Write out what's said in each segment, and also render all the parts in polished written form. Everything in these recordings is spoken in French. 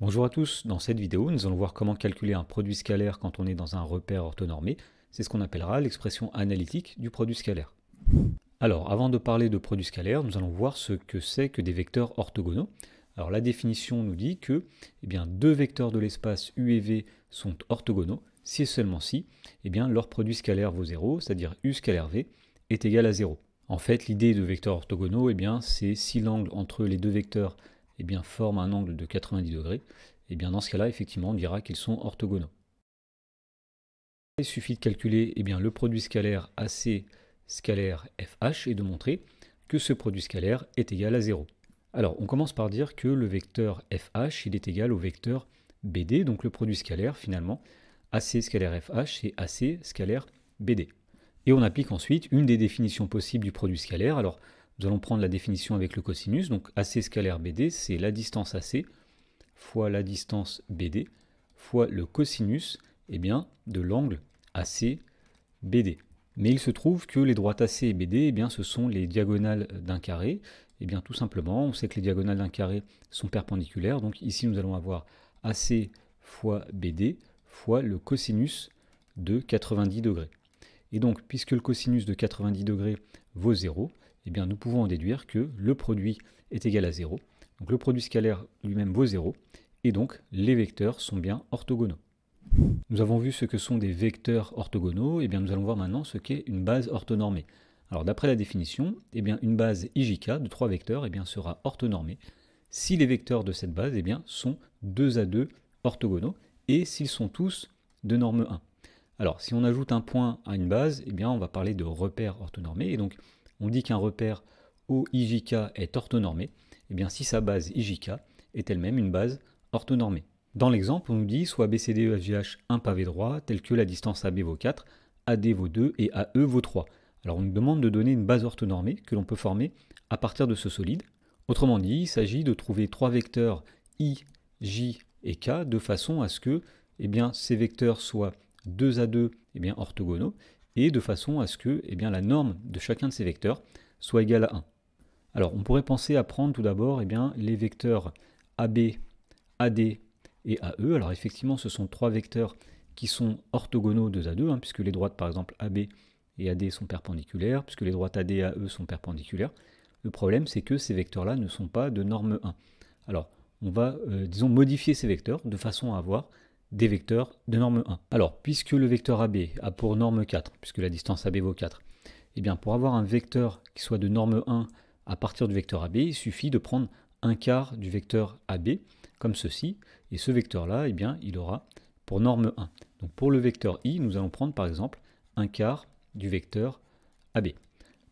Bonjour à tous, dans cette vidéo nous allons voir comment calculer un produit scalaire quand on est dans un repère orthonormé. C'est ce qu'on appellera l'expression analytique du produit scalaire. Alors avant de parler de produit scalaire, nous allons voir ce que c'est que des vecteurs orthogonaux. Alors la définition nous dit que deux vecteurs de l'espace U et V sont orthogonaux si et seulement si leur produit scalaire vaut 0, c'est-à-dire U scalaire V est égal à 0. En fait, l'idée de vecteurs orthogonaux, c'est si l'angle entre les deux vecteurs forme un angle de 90 degrés, dans ce cas-là, effectivement, on dira qu'ils sont orthogonaux. Il suffit de calculer le produit scalaire AC scalaire FH et de montrer que ce produit scalaire est égal à 0. Alors, on commence par dire que le vecteur FH il est égal au vecteur BD, donc le produit scalaire, finalement, AC scalaire FH, c'est AC scalaire BD. Et on applique ensuite une des définitions possibles du produit scalaire. Alors, nous allons prendre la définition avec le cosinus. Donc, AC scalaire BD, c'est la distance AC fois la distance BD fois le cosinus de l'angle AC BD. Mais il se trouve que les droites AC et BD, ce sont les diagonales d'un carré. Tout simplement, on sait que les diagonales d'un carré sont perpendiculaires. Donc ici, nous allons avoir AC fois BD fois le cosinus de 90 degrés. Et donc, puisque le cosinus de 90 degrés vaut 0, nous pouvons en déduire que le produit est égal à 0. Donc le produit scalaire lui-même vaut 0, et donc les vecteurs sont bien orthogonaux. Nous avons vu ce que sont des vecteurs orthogonaux, nous allons voir maintenant ce qu'est une base orthonormée. Alors d'après la définition, une base IJK de 3 vecteurs sera orthonormée si les vecteurs de cette base sont 2 à 2 orthogonaux et s'ils sont tous de norme 1. Alors si on ajoute un point à une base, on va parler de repère orthonormé, et donc on dit qu'un repère OIJK est orthonormé, si sa base IJK est elle-même une base orthonormée. Dans l'exemple, on nous dit soit BCDEFGH un pavé droit, tel que la distance AB vaut 4, AD vaut 2 et AE vaut 3. Alors on nous demande de donner une base orthonormée que l'on peut former à partir de ce solide. Autrement dit, il s'agit de trouver 3 vecteurs I, J et K de façon à ce que ces vecteurs soient 2 à 2 orthogonaux et de façon à ce que la norme de chacun de ces vecteurs soit égale à 1. Alors on pourrait penser à prendre tout d'abord les vecteurs AB, AD et AE. Alors effectivement, ce sont 3 vecteurs qui sont orthogonaux 2 à 2, puisque les droites par exemple AB et AD sont perpendiculaires, puisque les droites AD et AE sont perpendiculaires. Le problème, c'est que ces vecteurs-là ne sont pas de norme 1. Alors, on va, disons, modifier ces vecteurs de façon à avoir des vecteurs de norme 1. Alors, puisque le vecteur AB a pour norme 4, puisque la distance AB vaut 4, pour avoir un vecteur qui soit de norme 1 à partir du vecteur AB, il suffit de prendre un quart du vecteur AB, comme ceci, et ce vecteur-là, il aura pour norme 1. Donc pour le vecteur I, nous allons prendre par exemple un quart du vecteur AB.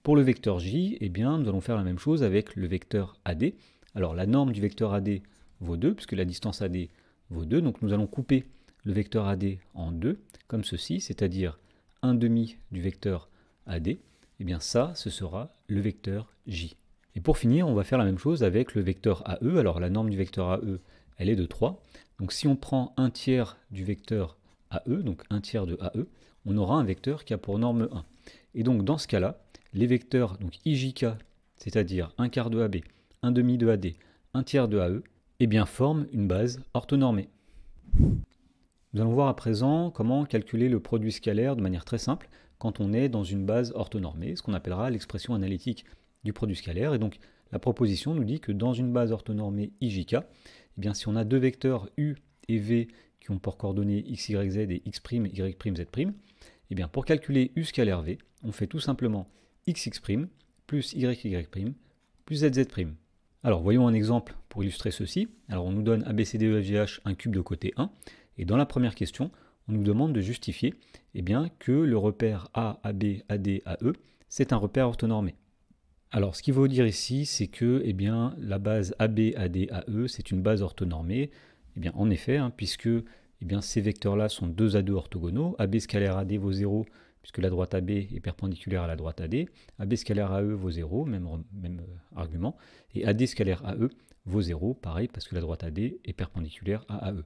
Pour le vecteur J, nous allons faire la même chose avec le vecteur AD. Alors la norme du vecteur AD vaut 2, puisque la distance AD vaut 2, donc nous allons couper le vecteur AD en 2, comme ceci, c'est-à-dire 1 demi du vecteur AD, ça, ce sera le vecteur J. Et pour finir, on va faire la même chose avec le vecteur AE. Alors la norme du vecteur AE, elle est de 3. Donc si on prend un tiers du vecteur AE, donc un tiers de AE, on aura un vecteur qui a pour norme 1. Et donc dans ce cas-là, les vecteurs donc IJK, c'est-à-dire un quart de AB, un demi de AD, un tiers de AE, forment une base orthonormée. Nous allons voir à présent comment calculer le produit scalaire de manière très simple quand on est dans une base orthonormée, ce qu'on appellera l'expression analytique du produit scalaire. Et donc la proposition nous dit que dans une base orthonormée IJK, si on a deux vecteurs U et V qui ont pour coordonnées x, y, z et x', y', z', pour calculer U scalaire V, on fait tout simplement xx' plus y', plus zz'. Alors voyons un exemple pour illustrer ceci. Alors on nous donne ABCDEFGH un cube de côté 1, et dans la première question, on nous demande de justifier que le repère A, AB, AD, AE, c'est un repère orthonormé. Alors ce qu'il veut dire ici, c'est que la base AB, AD, AE, c'est une base orthonormée. En effet, puisque ces vecteurs-là sont 2 à 2 orthogonaux, AB scalaire AD vaut 0, puisque la droite AB est perpendiculaire à la droite AD, AB scalaire AE vaut 0, même argument, et AD scalaire AE vaut 0, pareil, parce que la droite AD est perpendiculaire à AE.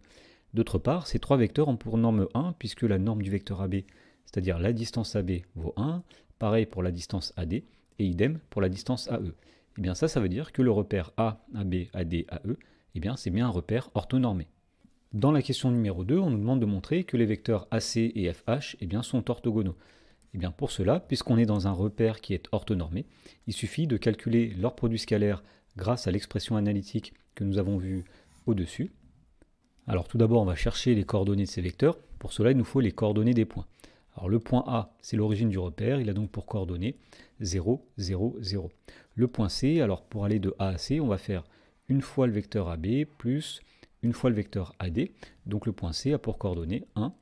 D'autre part, ces 3 vecteurs ont pour norme 1, puisque la norme du vecteur AB, c'est-à-dire la distance AB, vaut 1, pareil pour la distance AD, et idem pour la distance AE. Ça veut dire que le repère A, AB, AD, AE eh bien c'est bien un repère orthonormé. Dans la question numéro 2, on nous demande de montrer que les vecteurs AC et FH eh bien, sont orthogonaux. Et bien pour cela, puisqu'on est dans un repère qui est orthonormé, il suffit de calculer leur produit scalaire grâce à l'expression analytique que nous avons vue au-dessus. Alors tout d'abord, on va chercher les coordonnées de ces vecteurs. Pour cela, il nous faut les coordonnées des points. Alors le point A, c'est l'origine du repère, il a donc pour coordonnées 0, 0, 0. Le point C, alors pour aller de A à C, on va faire une fois le vecteur AB plus une fois le vecteur AD. Donc le point C a pour coordonnées 1,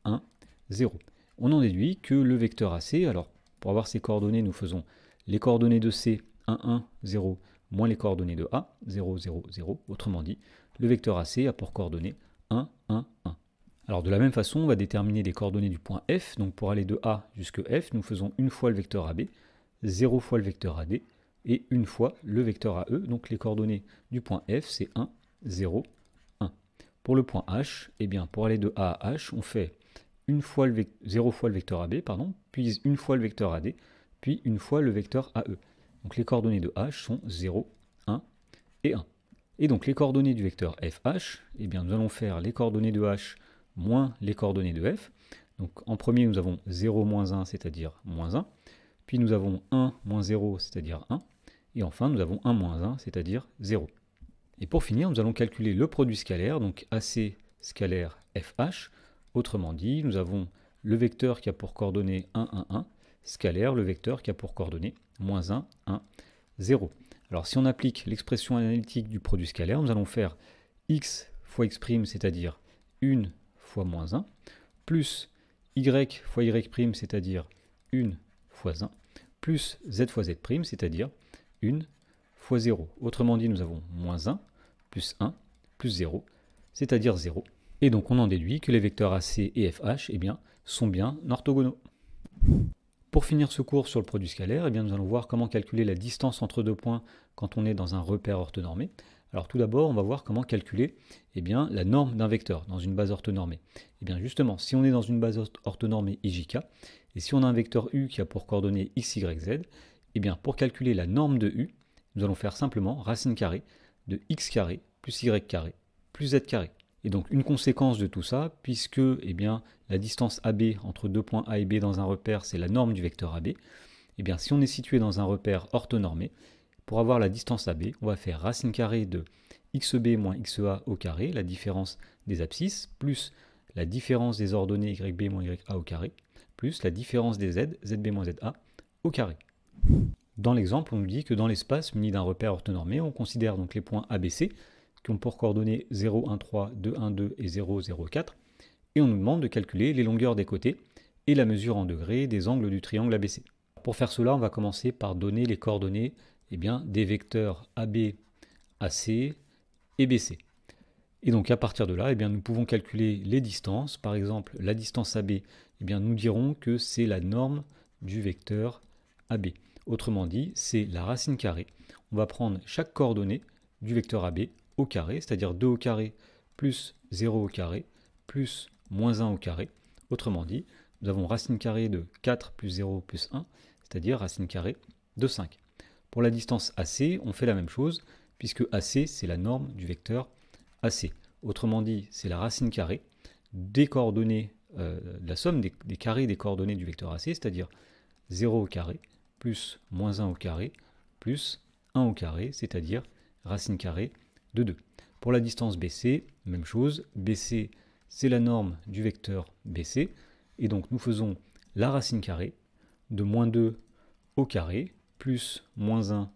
1, 0. On en déduit que le vecteur AC, alors pour avoir ces coordonnées, nous faisons les coordonnées de C, 1, 1, 0, moins les coordonnées de A, 0, 0, 0. Autrement dit, le vecteur AC a pour coordonnées 1, 1, 1. Alors de la même façon, on va déterminer les coordonnées du point F. Donc pour aller de A jusqu'à F, nous faisons une fois le vecteur AB, 0 fois le vecteur AD, et une fois le vecteur AE. Donc les coordonnées du point F, c'est 1, 0, 1. Pour le point H, eh bien pour aller de A à H, on fait 0 fois le vecteur AB, puis une fois le vecteur AD, puis une fois le vecteur AE. Donc les coordonnées de H sont 0, 1 et 1. Et donc les coordonnées du vecteur FH, eh bien nous allons faire les coordonnées de H moins les coordonnées de F. Donc en premier, nous avons 0 moins 1, c'est-à-dire moins 1. Puis nous avons 1 moins 0, c'est-à-dire 1. Et enfin, nous avons 1 moins 1, c'est-à-dire 0. Et pour finir, nous allons calculer le produit scalaire, donc AC scalaire FH. Autrement dit, nous avons le vecteur qui a pour coordonnées 1, 1, 1, scalaire le vecteur qui a pour coordonnées moins 1, 1, 0. Alors si on applique l'expression analytique du produit scalaire, nous allons faire x fois x', c'est-à-dire 1 fois moins 1, plus y fois y', c'est-à-dire 1 fois 1, plus z fois z', c'est-à-dire 1 fois 0. Autrement dit, nous avons moins 1, plus 1, plus 0, c'est-à-dire 0. Et donc on en déduit que les vecteurs AC et FH eh bien, sont bien orthogonaux. Pour finir ce cours sur le produit scalaire, eh bien, nous allons voir comment calculer la distance entre deux points quand on est dans un repère orthonormé. Alors tout d'abord, on va voir comment calculer eh bien, la norme d'un vecteur dans une base orthonormée. Et bien justement, si on est dans une base orthonormée IJK, et si on a un vecteur U qui a pour coordonnées x, y, z, eh bien pour calculer la norme de U, nous allons faire simplement racine carrée de x carré plus y carré plus z carré. Et donc une conséquence de tout ça, puisque eh bien, la distance AB entre deux points A et B dans un repère, c'est la norme du vecteur AB, eh bien, si on est situé dans un repère orthonormé, pour avoir la distance AB, on va faire racine carrée de xb moins xa au carré, la différence des abscisses, plus la différence des ordonnées yb moins ya au carré, plus la différence des z, zb moins za au carré. Dans l'exemple, on nous dit que dans l'espace muni d'un repère orthonormé, on considère donc les points ABC, qui ont pour coordonnées 0, 1, 3, 2, 1, 2 et 0, 0, 4, et on nous demande de calculer les longueurs des côtés et la mesure en degrés des angles du triangle ABC. Pour faire cela, on va commencer par donner les coordonnées eh bien, des vecteurs AB, AC et BC. Et donc à partir de là, eh bien, nous pouvons calculer les distances. Par exemple, la distance AB, eh bien, nous dirons que c'est la norme du vecteur AB. Autrement dit, c'est la racine carrée. On va prendre chaque coordonnée du vecteur AB au carré, c'est-à-dire 2 au carré plus 0 au carré plus moins 1 au carré. Autrement dit, nous avons racine carrée de 4 plus 0 plus 1, c'est-à-dire racine carrée de 5. Pour la distance AC, on fait la même chose, puisque AC, c'est la norme du vecteur AC. Autrement dit, c'est la racine carrée des coordonnées, la somme des carrés des coordonnées du vecteur AC, c'est-à-dire 0 au carré plus moins 1 au carré plus 1 au carré, c'est-à-dire racine carrée de 2. Pour la distance BC, même chose, BC c'est la norme du vecteur BC, et donc nous faisons la racine carrée de moins 2 au carré, plus moins 1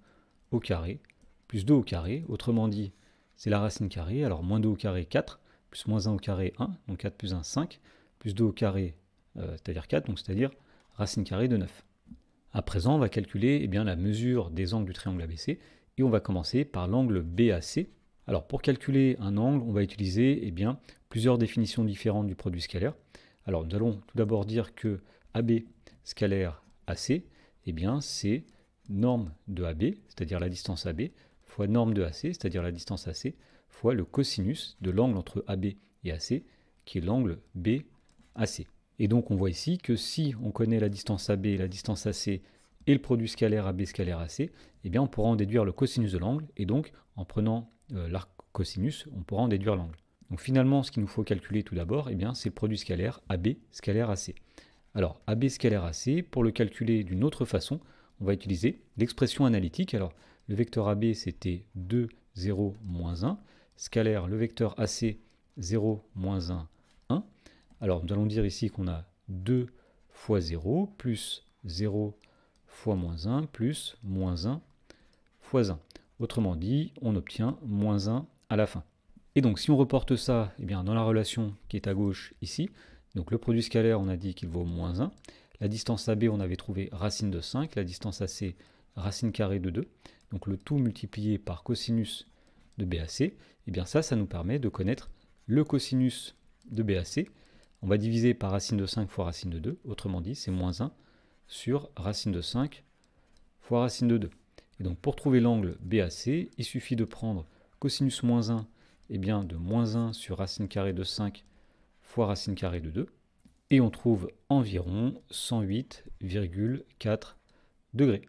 au carré, plus 2 au carré, autrement dit c'est la racine carrée, alors moins 2 au carré 4, plus moins 1 au carré 1, donc 4 plus 1 5, plus 2 au carré, c'est-à-dire 4, donc c'est-à-dire racine carrée de 9. À présent, on va calculer eh bien, la mesure des angles du triangle ABC, et on va commencer par l'angle BAC. Alors pour calculer un angle, on va utiliser eh bien, plusieurs définitions différentes du produit scalaire. Alors nous allons tout d'abord dire que AB scalaire AC, eh bien, c'est norme de AB, c'est-à-dire la distance AB, fois norme de AC, c'est-à-dire la distance AC, fois le cosinus de l'angle entre AB et AC, qui est l'angle BAC. Et donc on voit ici que si on connaît la distance AB, la distance AC et le produit scalaire AB scalaire AC, eh bien on pourra en déduire le cosinus de l'angle, et donc en prenant l'arc cosinus, on pourra en déduire l'angle. Donc finalement, ce qu'il nous faut calculer tout d'abord, eh bien, c'est le produit scalaire AB scalaire AC. Alors, AB scalaire AC, pour le calculer d'une autre façon, on va utiliser l'expression analytique. Alors, le vecteur AB, c'était 2, 0, moins 1. Scalaire, le vecteur AC, 0, moins 1, 1. Alors, nous allons dire ici qu'on a 2 fois 0, plus 0 fois moins 1, plus moins 1 fois 1. Autrement dit, on obtient moins 1 à la fin. Et donc, si on reporte ça eh bien, dans la relation qui est à gauche ici, donc le produit scalaire, on a dit qu'il vaut moins 1. La distance AB, on avait trouvé racine de 5. La distance AC, racine carrée de 2. Donc le tout multiplié par cosinus de BAC, eh bien ça nous permet de connaître le cosinus de BAC. On va diviser par racine de 5 fois racine de 2. Autrement dit, c'est moins 1 sur racine de 5 fois racine de 2. Et donc pour trouver l'angle BAC, il suffit de prendre cosinus moins 1 eh bien, de moins 1 sur racine carrée de 5 fois racine carrée de 2. Et on trouve environ 108,4 degrés.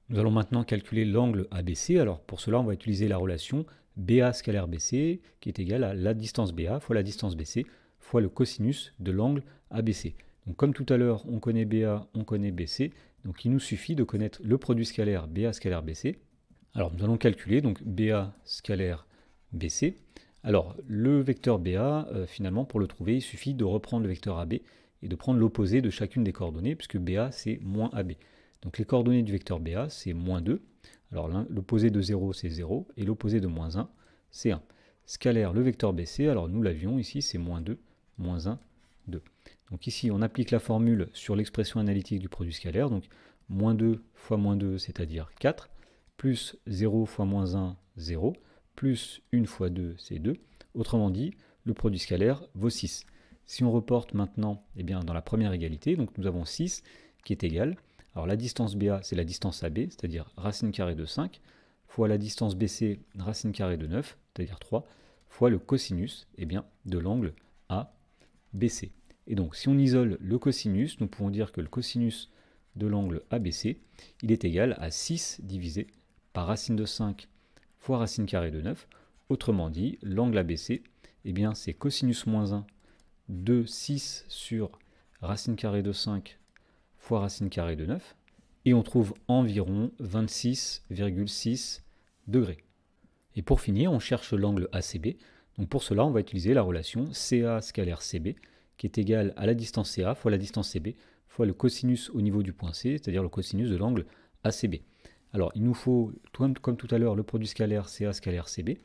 Nous allons maintenant calculer l'angle ABC. Alors pour cela, on va utiliser la relation BA scalaire BC qui est égale à la distance BA fois la distance BC fois le cosinus de l'angle ABC. Donc comme tout à l'heure, on connaît BA, on connaît BC. Donc il nous suffit de connaître le produit scalaire BA scalaire BC. Alors nous allons calculer donc BA scalaire BC. Alors le vecteur BA, finalement pour le trouver, il suffit de reprendre le vecteur AB et de prendre l'opposé de chacune des coordonnées, puisque BA c'est moins AB. Donc les coordonnées du vecteur BA c'est moins 2. Alors l'opposé de 0 c'est 0 et l'opposé de moins 1 c'est 1. Scalaire le vecteur BC, alors nous l'avions ici, c'est moins 2, moins 1, 2. Donc ici on applique la formule sur l'expression analytique du produit scalaire, donc moins 2 fois moins 2 c'est-à-dire 4, plus 0 fois moins 1, 0, plus 1 fois 2, c'est 2. Autrement dit, le produit scalaire vaut 6. Si on reporte maintenant eh bien, dans la première égalité, donc nous avons 6 qui est égal. Alors la distance BA, c'est la distance AB, c'est-à-dire racine carrée de 5, fois la distance BC, racine carrée de 9, c'est-à-dire 3, fois le cosinus eh bien, de l'angle ABC. Et donc si on isole le cosinus, nous pouvons dire que le cosinus de l'angle ABC, il est égal à 6 divisé par racine de 5 fois racine carrée de 9. Autrement dit, l'angle ABC, eh bien, c'est cosinus moins 1 de 6 sur racine carrée de 5 fois racine carrée de 9. Et on trouve environ 26,6 degrés. Et pour finir, on cherche l'angle ACB. Donc pour cela, on va utiliser la relation CA scalaire CB, qui est égale à la distance CA fois la distance CB, fois le cosinus au niveau du point C, c'est-à-dire le cosinus de l'angle ACB. Alors, il nous faut, comme tout à l'heure, le produit scalaire CA scalaire CB.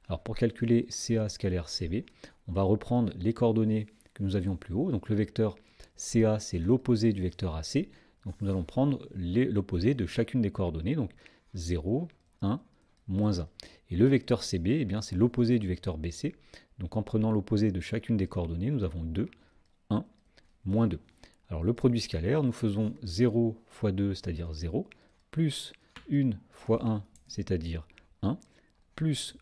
Alors, pour calculer CA scalaire CB, on va reprendre les coordonnées que nous avions plus haut. Donc, le vecteur CA, c'est l'opposé du vecteur AC. Donc, nous allons prendre l'opposé de chacune des coordonnées. Donc, 0, 1, moins 1. Et le vecteur CB, eh bien, c'est l'opposé du vecteur BC. Donc, en prenant l'opposé de chacune des coordonnées, nous avons 2, 1, moins 2. Alors, le produit scalaire, nous faisons 0 fois 2, c'est-à-dire 0, plus 1 fois 1, c'est-à-dire 1, plus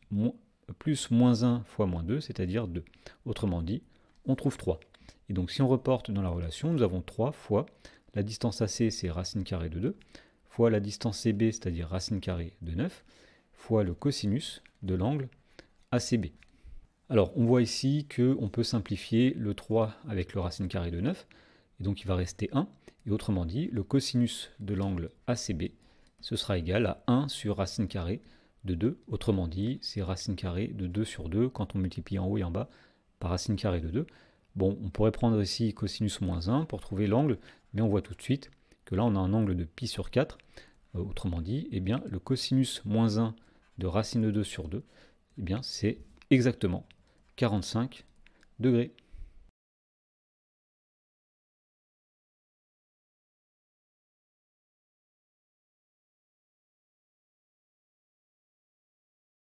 moins 1 fois moins 2, c'est-à-dire 2. Autrement dit, on trouve 3. Et donc si on reporte dans la relation, nous avons 3 fois la distance AC, c'est racine carrée de 2, fois la distance CB, c'est-à-dire racine carrée de 9, fois le cosinus de l'angle ACB. Alors on voit ici qu'on peut simplifier le 3 avec le racine carrée de 9, et donc il va rester 1. Et autrement dit, le cosinus de l'angle ACB, ce sera égal à 1 sur racine carrée de 2. Autrement dit, c'est racine carrée de 2 sur 2 quand on multiplie en haut et en bas par racine carrée de 2. Bon, on pourrait prendre ici cosinus moins 1 pour trouver l'angle, mais on voit tout de suite que là on a un angle de pi sur 4. Autrement dit, eh bien, le cosinus moins 1 de racine de 2 sur 2, eh bien, c'est exactement 45 degrés.